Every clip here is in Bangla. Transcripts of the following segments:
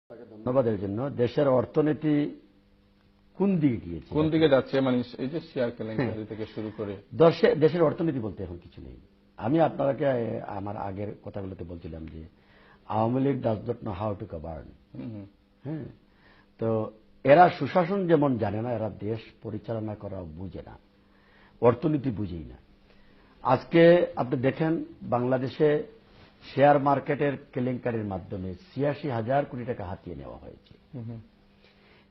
ধন্যবাদের জন্য। দেশের অর্থনীতি কোন দিকে গিয়েছে, কোন দিকে যাচ্ছে, মানে এই যে শেয়ার কেলেঙ্কারি থেকে শুরু করে দেশের অর্থনীতি বলতে এখন কিছু নেই। আমি আপনাকে আমার আগের কথাগুলোতে বলছিলাম যে Awami League does not know how to govern. হ্যাঁ, তো এরা সুশাসন যেমন জানে না, এরা দেশ পরিচালনা করা বুঝে না, অর্থনীতি বুঝেই না। আজকে আপনি দেখেন বাংলাদেশে শেয়ার মার্কেটের কেলেঙ্কারির মাধ্যমে ৮৬,০০০ কোটি টাকা হাতিয়ে নেওয়া হয়েছে।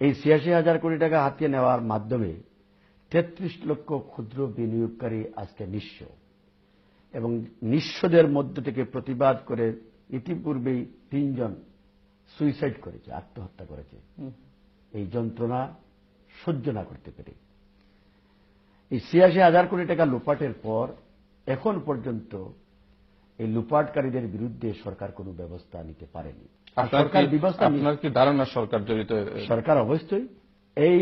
এই ৮৬,০০০ কোটি টাকা হাতিয়ে নেওয়ার মাধ্যমে ৩৩ লক্ষ ক্ষুদ্র বিনিয়োগকারী আজকে নিঃস্ব, এবং নিঃস্বদের মধ্য থেকে প্রতিবাদ করে ইতিপূর্বেই ৩ জন সুইসাইড করেছে, আত্মহত্যা করেছে, এই যন্ত্রণা সহ্য না করতে পেরে। এই ৮৬,০০০ কোটি টাকা লুপাটের পর এখন পর্যন্ত এই লুপাটকারীদের বিরুদ্ধে সরকার কোনো ব্যবস্থা নিতে পারেনি। আপনার কি ধারণা সরকার জড়িত? সরকার অবশ্যই এই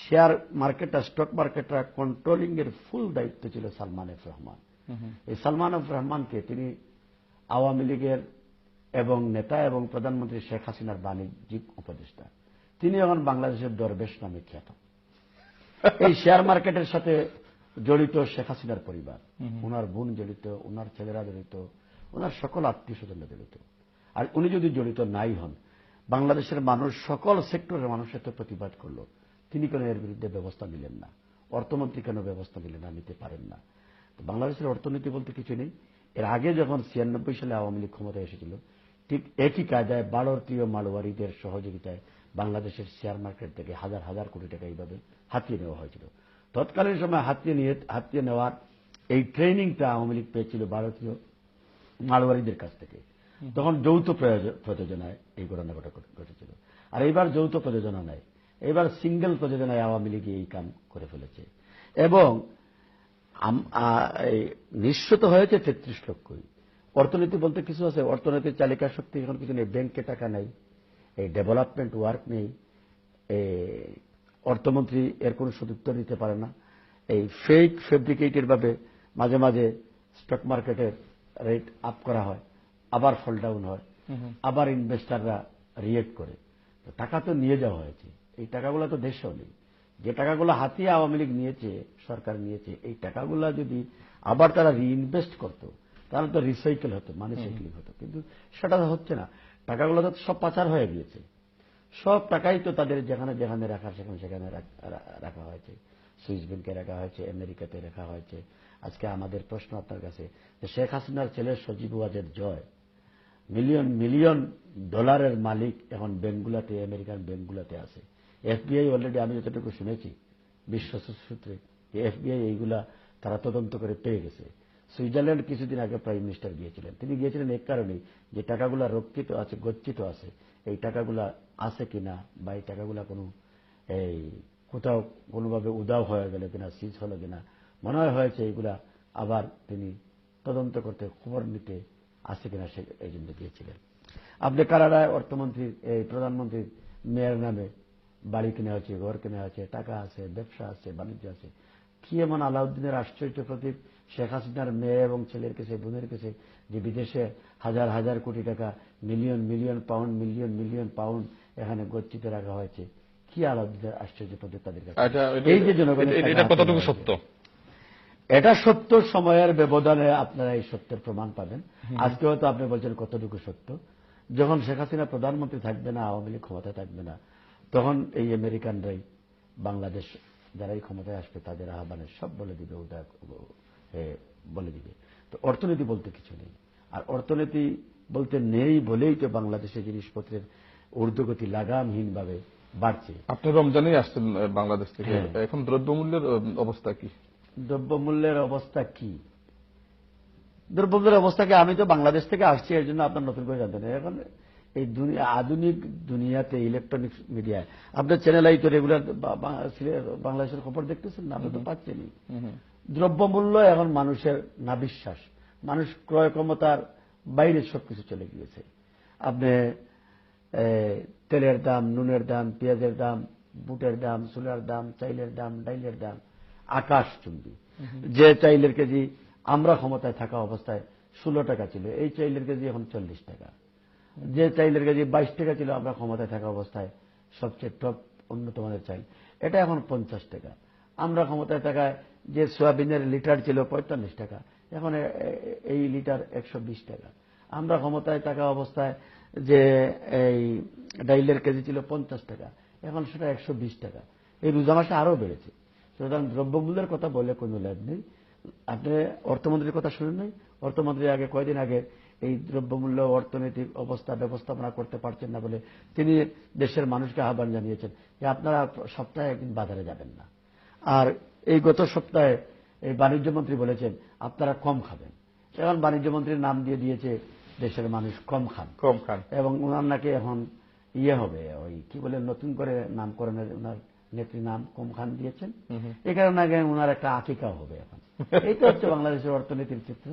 শেয়ার মার্কেটটা, স্টক মার্কেটটা কন্ট্রোলিং এর ফুল দায়িত্ব ছিল সালমান এফ রহমান। এই সালমান এফ রহমানকে তিনি আওয়ামী লীগের এবং নেতা এবং প্রধানমন্ত্রী শেখ হাসিনার বাণিজ্যিক উপদেষ্টা, তিনি এখন বাংলাদেশের দরবেশ নামে খ্যাত। এই শেয়ার মার্কেটের সাথে জড়িত শেখ হাসিনার পরিবার, ওনার বোন জড়িত, ওনার ছেলেরা জড়িত, ওনার সকল আত্মীয় স্বজনরা জড়িত। আর উনি যদি জড়িত নাই হন, বাংলাদেশের মানুষ, সকল সেক্টরের মানুষ এত প্রতিবাদ করল, তিনি কেন এর বিরুদ্ধে ব্যবস্থা নিলেন না? অর্থমন্ত্রী কেন ব্যবস্থা নিলেন না? নিতে পারেন না। বাংলাদেশের অর্থনীতি বলতে কিছু নেই। এর আগে যখন ৯৬ সালে আওয়ামী লীগ ক্ষমতায় এসেছিল, ঠিক একই কায়দায় ভারতীয় মালওয়ারিদের সহযোগিতায় বাংলাদেশের শেয়ার মার্কেট থেকে হাজার হাজার কোটি টাকা এইভাবে হাতিয়ে নেওয়া হয়েছিল। তৎকালীন সময় হাতিয়ে নেওয়ার এই ট্রেনিংটা আওয়ামী লীগ পেয়েছিল ভারতীয় মালওয়ারিদের কাছ থেকে। তখন যৌথ প্রযোজনায় এই ঘটনা ঘটেছিল। আর এইবার যৌথ প্রযোজনা নাই, এবার সিঙ্গেল প্রযোজনায় আওয়ামী লীগ এই কাম করে ফেলেছে, এবং নিঃস্ব হয়েছে ৩৩ লক্ষই। অর্থনীতি বলতে কিছু আছে? অর্থনীতির চালিকা শক্তি এখন কিছু নেই, ব্যাংকে টাকা নেই, এই ডেভেলপমেন্ট ওয়ার্ক নেই, অর্থমন্ত্রী এর কোন সদুত্তর দিতে পারে না। এই ফেব্রিকেটেড ভাবে মাঝে মাঝে স্টক মার্কেটের রেট আপ করা হয়, আবার ফল ডাউন হয়, আবার ইনভেস্টাররা রিয়েক্ট করে। টাকা তো নিয়ে যাওয়া হয়েছে, এই টাকাগুলো তো দেশেও নেই। যে টাকাগুলো হাতিয়ে আওয়ামী লীগ নিয়েছে, সরকার নিয়েছে, এই টাকাগুলো যদি আবার তারা রিইনভেস্ট করত, তাহলে তো রিসাইকেল হতো, মানি সাইক্লিং হতো, কিন্তু সেটা হচ্ছে না। টাকাগুলো তো সব পাচার হয়ে গিয়েছে। সব টাকাই তো তাদের যেখানে যেখানে রাখার সেখানে রাখা হয়েছে। সুইস ব্যাংকে রাখা হয়েছে, আমেরিকাতে রাখা হয়েছে। আজকে আমাদের প্রশ্ন আপনার কাছে, যে শেখ হাসিনার ছেলে সজীব ওয়াজেদ জয় মিলিয়ন মিলিয়ন ডলারের মালিক এখন ব্যাংকগুলাতে, আমেরিকান ব্যাংকগুলাতে আছে। এফবিআই অলরেডি, আমি যতটুকু শুনেছি বিশ্বস্ত সূত্রে, যে এফবিআই এইগুলা তারা তদন্ত করে পেয়ে গেছে। সুইজারল্যান্ড কিছুদিন আগে প্রাইম মিনিস্টার গিয়েছিলেন, তিনি গিয়েছিলেন এক কারণেই, যে টাকাগুলা রক্ষিত আছে, গচ্ছিত আছে, এই টাকাগুলা আছে কিনা, বা এই টাকাগুলা কোনো কোথাও কোনোভাবে উদাও হয়ে গেল কিনা, সিজ হলো কিনা, মনে হয়েছে এইগুলা আবার তিনি তদন্ত করতে, খবর নিতে আছে কিনা, সে এই জন্য গিয়েছিলেন। আপনি কানাডায় অর্থমন্ত্রীর, এই প্রধানমন্ত্রীর মেয়ের নামে বাড়ি কিনে হয়েছে, ঘর কিনে হয়েছে, টাকা আছে, ব্যবসা আছে, বাণিজ্য আছে। কি এমন আলাউদ্দিনের আশ্চর্য প্রতীক শেখ হাসিনার মেয়ে এবং ছেলের কাছে, বোনের কাছে, যে বিদেশে হাজার হাজার কোটি টাকা, মিলিয়ন মিলিয়ন পাউন্ড এখানে গচ্ছিত রাখা হয়েছে? কি আলাউদ্দিনের আশ্চর্য প্রতীক তাদের কাছে? এই যে জনগণের, এটা কতটুকু সত্য? এটা সত্য, সময়ের ব্যবধানে আপনারা এই সত্যের প্রমাণ পাবেন। আজকে হয়তো আপনি বলছেন কতটুকু সত্য। যখন শেখ হাসিনা প্রধানমন্ত্রী থাকবে না, আওয়ামী লীগ ক্ষমতায় থাকবে না, তখন এই আমেরিকানরাই বাংলাদেশ যারাই ক্ষমতায় আসবে তাদের আহ্বানে সব বলে দিবে, ওটা বলে দিবে। তো অর্থনীতি বলতে কিছু নেই। আর অর্থনীতি বলতে নেই বলেই তো বাংলাদেশে জিনিসপত্রের ঊর্ধ্বগতি লাগামহীনভাবে বাড়ছে। আপনি রমজানেই আসছেন বাংলাদেশ থেকে, এখন দ্রব্যমূল্যের অবস্থা কি? দ্রব্যমূল্যের অবস্থা কি? দ্রব্যমূল্যের অবস্থাকে আমি তো বাংলাদেশ থেকে আসছি, এর জন্য আপনার নতুন করে জানতেন। এখন এই আধুনিক দুনিয়াতে, ইলেকট্রনিক্স মিডিয়ায় আপনার চ্যানেল আই তো রেগুলার বাংলাদেশের খবর দেখতেছেন না? আপনি তো পাচ্ছেনই। দ্রব্যমূল্য এখন মানুষের নাবিশ্বাস, মানুষ ক্রয় ক্ষমতার বাইরে সবকিছু চলে গিয়েছে। আপনি তেলের দাম, নুনের দাম, পেঁয়াজের দাম, বুটের দাম, ছোলার দাম, চাইলের দাম, ডাইলের দাম আকাশচুম্বী। যে চাইলের কেজি আমরা ক্ষমতায় থাকা অবস্থায় 16 টাকা ছিল, এই চাইলের কেজি এখন 40 টাকা। যে চাইলের কেজি 22 টাকা ছিল আমরা ক্ষমতায় থাকা অবস্থায় সবচেয়ে টপ উন্নত মানের চাইল, এটা এখন 50 টাকা। আমরা ক্ষমতায় থাকায় যে সোয়াবিনের লিটার ছিল 45 টাকা, এখন এই লিটার 120 টাকা। আমরা ক্ষমতায় থাকা অবস্থায় যে এই ডাইলের কেজি ছিল 50 টাকা, এখন সেটা 120 টাকা। এই রোজা মাসে আরো বেড়েছে। সুতরাং দ্রব্যমূল্যের কথা বলে কোনো লাভ নেই। আপনি অর্থমন্ত্রীর কথা শুনেন নাই? অর্থমন্ত্রী আগে কয়েকদিন আগে এই দ্রব্যমূল্য অর্থনৈতিক অবস্থা ব্যবস্থাপনা করতে পারছেন না বলে তিনি দেশের মানুষকে আহ্বান জানিয়েছেন যে আপনারা সপ্তাহে একদিন বাজারে যাবেন না। আর এই গত সপ্তাহে এই বাণিজ্য মন্ত্রী বলেছেন আপনারা কম খাবেন। এখন বাণিজ্য মন্ত্রীর নাম দিয়ে দিয়েছে দেশের মানুষ কম খান, এবং ওনার নাকি এখন হবে ওই কি বলে নতুন করে নামকরণের ওনার নেত্রী নাম কম খান দিয়েছেন। এই কারণে আগে ওনার একটা আকিকা হবে এখন। এইটা হচ্ছে বাংলাদেশের অর্থনীতির চিত্র।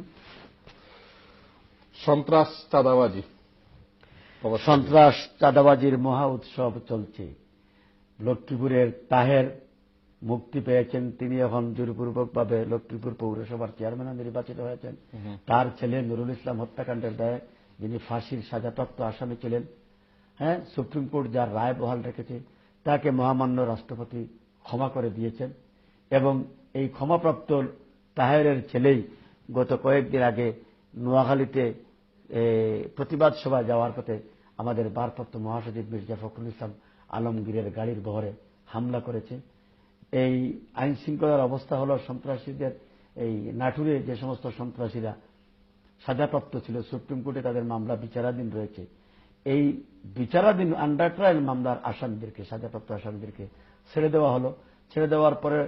সন্ত্রাস চাঁদাবাজির মহা উৎসব চলছে। লক্ষ্মীপুরের তাহের মুক্তি পেয়েছেন, তিনি এখন জোরপূর্বকভাবে লক্ষ্মীপুর পৌরসভার চেয়ারম্যান নির্বাচিত হয়েছেন। তার ছেলে নুরুল ইসলাম হত্যাকাণ্ডের দায়ে যিনি ফাঁসির সাজাপ্রাপ্ত আসামি ছিলেন, সুপ্রিম কোর্ট যার রায় বহাল রেখেছে, তাকে মহামান্য রাষ্ট্রপতি ক্ষমা করে দিয়েছেন। এবং এই ক্ষমাপ্রাপ্ত তাহেরের ছেলেই গত কয়েকদিন আগে নোয়াখালীতে প্রতিবাদ সভায় যাওয়ার পথে আমাদের ভারপ্রাপ্ত মহাসচিব মির্জা ফখরুল ইসলাম আলমগীরের গাড়ির বহরে হামলা করেছে। এই আইন শৃঙ্খলার অবস্থা হল সন্ত্রাসীদের এই নাটুরে যে সমস্ত সন্ত্রাসীরা সাজাপ্রাপ্ত ছিল, সুপ্রিম কোর্টে তাদের মামলা বিচারাধীন রয়েছে। এই বিচারাধীন আন্ডার ট্রায়াল মামলার আসামিদেরকে, সাজাপ্রাপ্ত আসামিদেরকে ছেড়ে দেওয়া হলো। ছেড়ে দেওয়ার পরে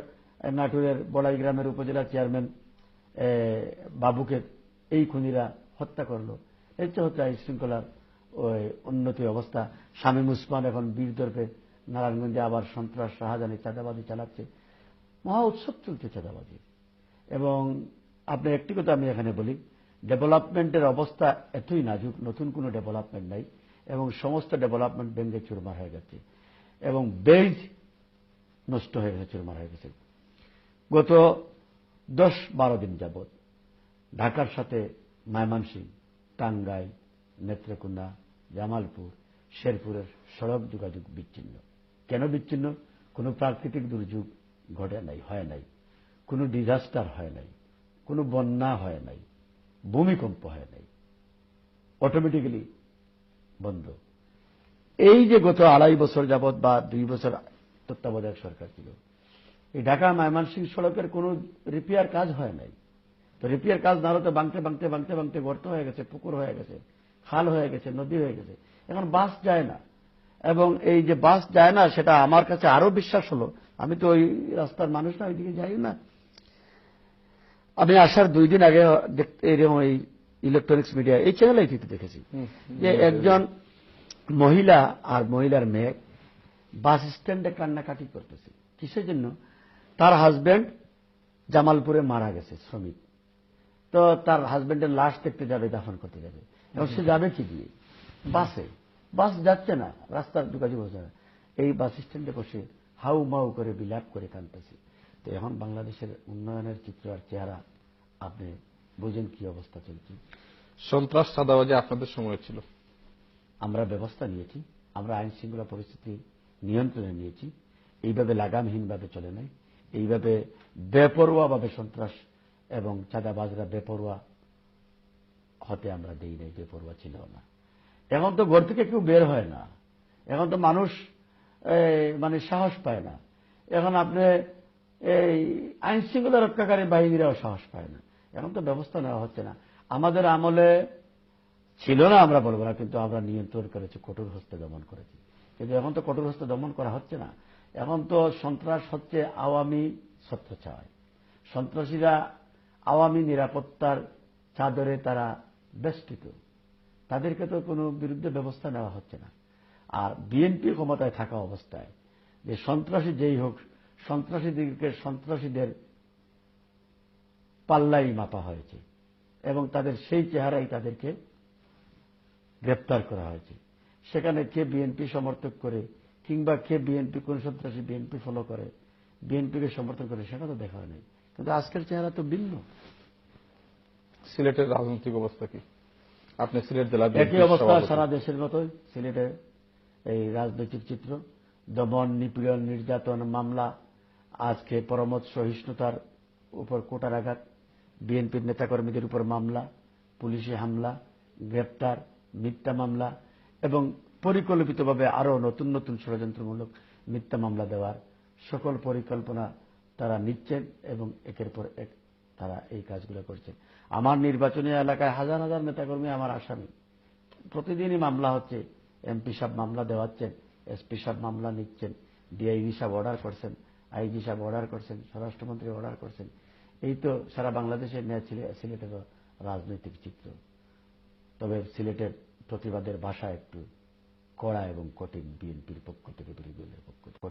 নাটুরের বড়াই গ্রামের উপজেলা চেয়ারম্যান বাবুকে এই খুনিরা হত্যা করলো। এই তো হচ্ছে আইন শৃঙ্খলার ওই উন্নতি অবস্থা। শামীম উসমান এখন বীরদর্পে নারায়ণগঞ্জে আবার সন্ত্রাস শাহজাহানি চাঁদাবাজি চালাচ্ছে। মহা উৎসব চলছে চাঁদাবাজি। এবং আপনি একটি কথা আমি এখানে বলি, ডেভেলপমেন্টের অবস্থা এতই নাজুক, নতুন কোনো ডেভেলপমেন্ট নাই, এবং সমস্ত ডেভেলপমেন্ট ভেঙে চুরমার হয়ে গেছে, এবং বেজ নষ্ট হয়ে গেছে, চুরমার হয়ে গেছে। গত 10-12 দিন যাবৎ ঢাকার সাথে ময়মনসিংহ, টাঙ্গাইল, নেত্রকোনা, জামালপুর, শেরপুরের সড়ক যোগাযোগ বিচ্ছিন্ন। কেন বিচ্ছিন্ন? কোনো প্রাকৃতিক দুর্যোগ ঘটে নাই, হয় নাই, কোনো ডিজাস্টার হয় নাই, কোনো বন্যা হয় নাই, ভূমিকম্প হয় নাই, অটোমেটিক্যালি বন্ধ। এই যে গত 2.5 বছর যাবৎ বা 2 বছর তত্ত্বাবধায়ক সরকার ছিল, এই ঢাকা ময়মনসিংহ সড়কের কোনো রিপেয়ার কাজ হয় নাই। তো রিপেয়ার কাজ না হলে ভাঙতে ভাঙতে ভাঙতে ভাঙতে গর্ত হয়ে গেছে, পুকুর হয়ে গেছে, খাল হয়ে গেছে, নদী হয়ে গেছে। এখন বাস যায় না, এবং এই যে বাস যায় না সেটা আমার কাছে আরো বিশ্বাস হলো। আমি তো ওই রাস্তার মানুষ না, ওইদিকে যাই না। আমি আসার 2 দিন আগে এরকম এই ইলেকট্রনিক্স মিডিয়া এই চ্যানেলেই দেখেছি যে একজন মহিলা আর মহিলার মেয়ে বাস স্ট্যান্ডে কান্নাকাটি করতেছে। কিসের জন্য? তার হাজব্যান্ড জামালপুরে মারা গেছে, শ্রমিক। তো তার হাজব্যান্ডের লাশ দেখতে যাবে, দাফন করতে যাবে। এবং সে যাবে কি দিয়ে? বাসে। বাস যাচ্ছে না, রাস্তার যোগাযোগ হচ্ছে না। এই বাস স্ট্যান্ডে বসে হাউ মাউ করে বিলাপ করে কাঁদতেছে। তো এখন বাংলাদেশের উন্নয়নের চিত্র আর চেহারা আপনি বুঝেন কি অবস্থা চলছে। সন্ত্রাস চাঁদাবাজি আপনাদের সময় ছিল, আমরা ব্যবস্থা নিয়েছি, আমরা আইন শৃঙ্খলা পরিস্থিতি নিয়ন্ত্রণে নিয়েছি। এইভাবে লাগামহীনভাবে চলে নাই, এইভাবে বেপরোয়াভাবে সন্ত্রাস এবং চাঁদাবাজরা বেপরোয়া হতে আমরা দেই নাই, বেপরোয়া ছিল না। এখন তো ঘর থেকে কেউ বের হয় না, এখন তো মানুষ মানে সাহস পায় না। এখন আপনি এই আইন শৃঙ্খলা রক্ষাকারী বাহিনীরাও সাহস পায় না। এখন তো ব্যবস্থা নেওয়া হচ্ছে না। আমাদের আমলে ছিল না আমরা বলবো না, কিন্তু আমরা নিয়ন্ত্রণ করেছি, কঠোর হস্তে দমন করেছি। কিন্তু এখন তো কঠোর হস্তে দমন করা হচ্ছে না। এখন তো সন্ত্রাস হচ্ছে আওয়ামী ছত্রছায়ায়। সন্ত্রাসীরা আওয়ামী নিরাপত্তার চাদরে তারা বেষ্টিত, তাদেরকে তো কোনো বিরুদ্ধে ব্যবস্থা নেওয়া হচ্ছে না। আর বিএনপি ক্ষমতায় থাকা অবস্থায় যে সন্ত্রাসী যেই হোক, সন্ত্রাসীদের পাল্লাই মাপা হয়েছে, এবং তাদের সেই চেহারাই তাদেরকে গ্রেপ্তার করা হয়েছে। সেখানে কে বিএনপি সমর্থক করে, কিংবা কে বিএনপি কোন সন্ত্রাসী বিএনপি ফলো করে, বিএনপিকে সমর্থন করে, সেটা তো দেখা হয়নি। কিন্তু আজকের চেহারা তো ভিন্ন। সিলেটের রাজনৈতিক অবস্থা কি? আপনি সিলেট জেলা একই অবস্থা সারা দেশের মতোই সিলেটে এই রাজনৈতিক চিত্র, দমন, নিপীড়ন, নির্যাতন, মামলা, আজকে পরমত সহিষ্ণুতার উপর কোটারাঘাত, বিএনপির নেতাকর্মীদের উপর মামলা, পুলিশি হামলা, গ্রেপ্তার, মিথ্যা মামলা এবং পরিকল্পিতভাবে আরো নতুন নতুন ষড়যন্ত্রমূলক মিথ্যা মামলা দেওয়ার সকল পরিকল্পনা তারা নিচ্ছেন এবং একের পর এক তারা এই কাজগুলো করছেন। আমার নির্বাচনী এলাকায় হাজার হাজার নেতাকর্মী আমার আসামি, প্রতিদিনই মামলা হচ্ছে। এমপি সাহেব মামলা দেওয়াচ্ছেন, এসপি সাহেব মামলা নিচ্ছেন, ডিআইজি সাহেব অর্ডার করছেন, আইজি সাহেব অর্ডার করছেন, স্বরাষ্ট্রমন্ত্রী অর্ডার করছেন। এই তো সারা বাংলাদেশের ন্যায় সিলেটের রাজনৈতিক চিত্র। তবে সিলেটের প্রতিবাদের ভাষা একটু কড়া এবং কঠিন, বিএনপির পক্ষ থেকে, বিরোধী দলের পক্ষ থেকে।